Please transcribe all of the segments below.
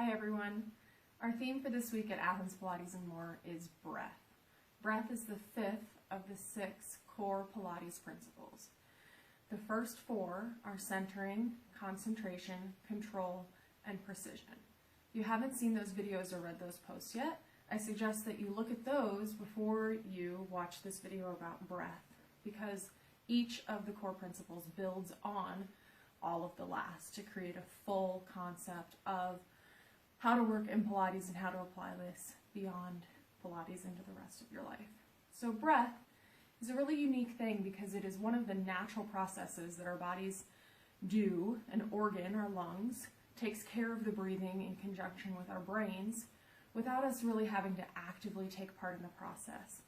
Hi everyone. Our theme for this week at Athens Pilates and More is breath. Breath is the fifth of the 6 core Pilates principles. The first 4 are centering, concentration, control, and precision. If you haven't seen those videos or read those posts yet, I suggest that you look at those before you watch this video about breath, because each of the core principles builds on all of the last to create a full concept of how to work in Pilates and how to apply this beyond Pilates into the rest of your life. So breath is a really unique thing because it is one of the natural processes that our bodies do. An organ, our lungs, takes care of the breathing in conjunction with our brains without us really having to actively take part in the process.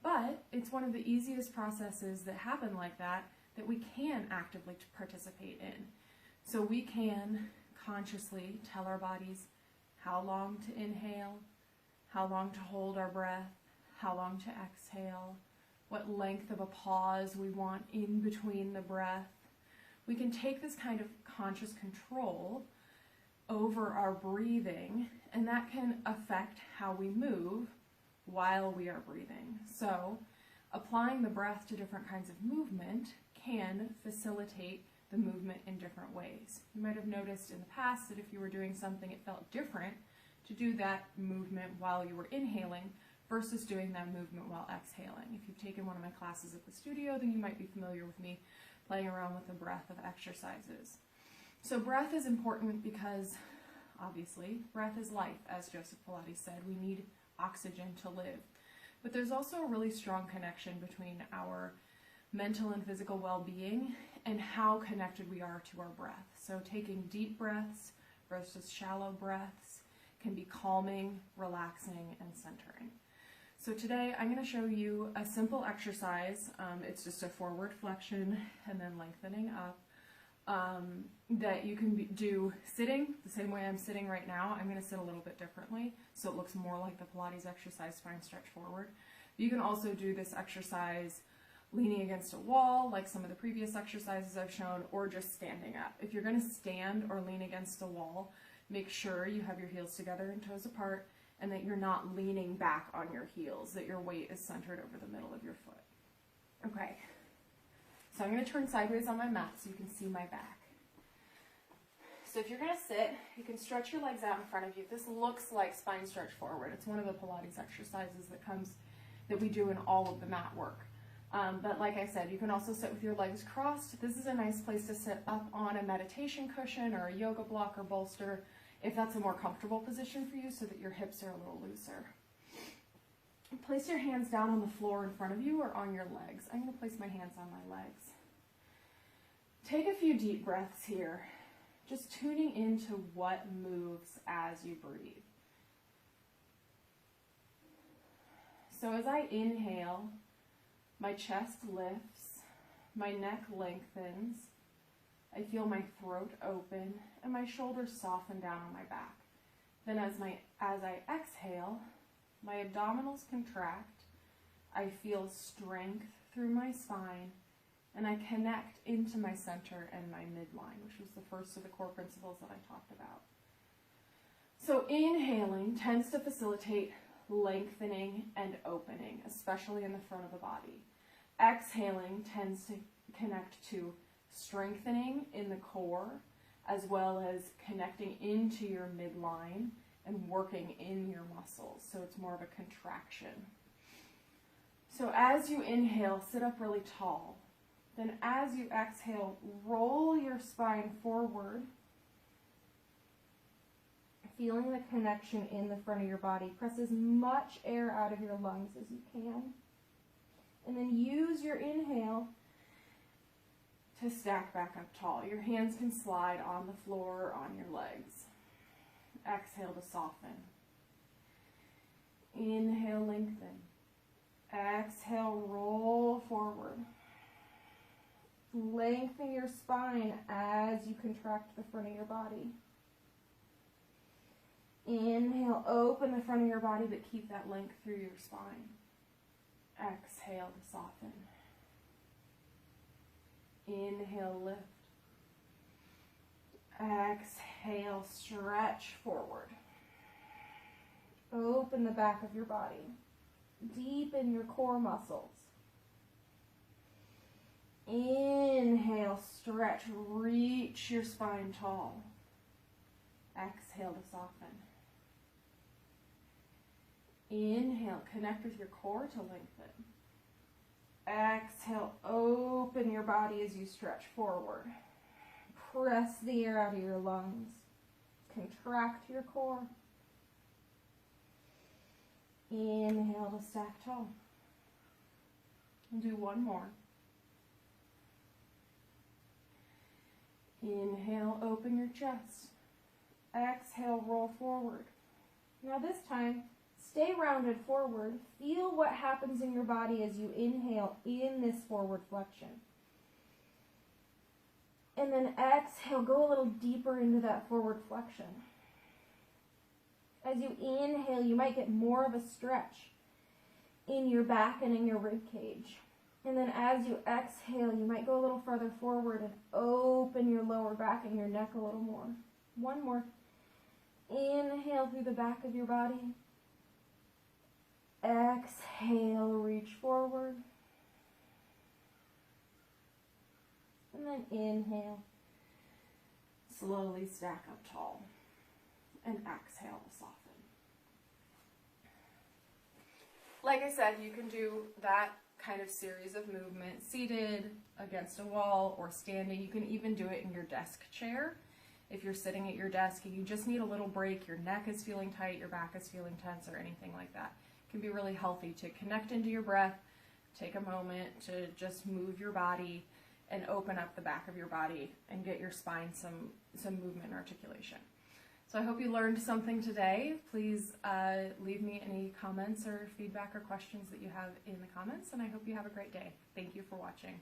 But it's one of the easiest processes that happen like that we can actively participate in. So we can consciously tell our bodies how long to inhale, how long to hold our breath, how long to exhale, what length of a pause we want in between the breath. We can take this kind of conscious control over our breathing, and that can affect how we move while we are breathing. So applying the breath to different kinds of movement can facilitate the movement in different ways. You might have noticed in the past that if you were doing something, it felt different to do that movement while you were inhaling versus doing that movement while exhaling. If you've taken one of my classes at the studio, then you might be familiar with me playing around with the breath of exercises. So breath is important because, obviously, breath is life, as Joseph Pilates said. We need oxygen to live. But there's also a really strong connection between our mental and physical well-being and how connected we are to our breath. So taking deep breaths versus shallow breaths can be calming, relaxing, and centering. So today I'm going to show you a simple exercise. It's just a forward flexion and then lengthening up that you can do sitting the same way I'm sitting right now. I'm going to sit a little bit differently so it looks more like the Pilates exercise, spine stretch forward. You can also do this exercise leaning against a wall, like some of the previous exercises I've shown, or just standing up. If you're going to stand or lean against a wall, make sure you have your heels together and toes apart, and that you're not leaning back on your heels, that your weight is centered over the middle of your foot. Okay, so I'm going to turn sideways on my mat so you can see my back. So if you're going to sit, you can stretch your legs out in front of you. This looks like spine stretch forward. It's one of the Pilates exercises that we do in all of the mat work. But like I said, you can also sit with your legs crossed. This is a nice place to sit up on a meditation cushion or a yoga block or bolster if that's a more comfortable position for you so that your hips are a little looser. Place your hands down on the floor in front of you or on your legs. I'm going to place my hands on my legs. Take a few deep breaths here, just tuning into what moves as you breathe. So as I inhale, my chest lifts, my neck lengthens, I feel my throat open, and my shoulders soften down on my back. Then as I exhale, my abdominals contract, I feel strength through my spine, and I connect into my center and my midline, which was the first of the core principles that I talked about. So inhaling tends to facilitate lengthening and opening, especially in the front of the body. Exhaling tends to connect to strengthening in the core, as well as connecting into your midline and working in your muscles. So it's more of a contraction. So as you inhale, sit up really tall. Then as you exhale, roll your spine forward, feeling the connection in the front of your body. Press as much air out of your lungs as you can. And then use your inhale to stack back up tall. Your hands can slide on the floor or on your legs. Exhale to soften. Inhale, lengthen. Exhale, roll forward. Lengthen your spine as you contract the front of your body. Inhale, open the front of your body, but keep that length through your spine. Exhale to soften. Inhale, lift. Exhale, stretch forward. Open the back of your body. Deepen your core muscles. Inhale, stretch, reach your spine tall. Exhale to soften. Inhale, connect with your core to lengthen. Exhale, open your body as you stretch forward. Press the air out of your lungs. Contract your core. Inhale to stack tall. And do one more. Inhale, open your chest. Exhale, roll forward. Now this time, stay rounded forward. Feel what happens in your body as you inhale in this forward flexion. And then exhale, go a little deeper into that forward flexion. As you inhale, you might get more of a stretch in your back and in your rib cage. And then as you exhale, you might go a little further forward and open your lower back and your neck a little more. One more. Inhale through the back of your body. Exhale, reach forward. And then inhale. Slowly stack up tall. And exhale to soften. Like I said, you can do that kind of series of movements seated, against a wall, or standing. You can even do it in your desk chair. If you're sitting at your desk and you just need a little break, your neck is feeling tight, your back is feeling tense, or anything like that. It can be really healthy to connect into your breath, take a moment to just move your body and open up the back of your body and get your spine some movement and articulation. So I hope you learned something today. Please leave me any comments or feedback or questions that you have in the comments, and I hope you have a great day. Thank you for watching.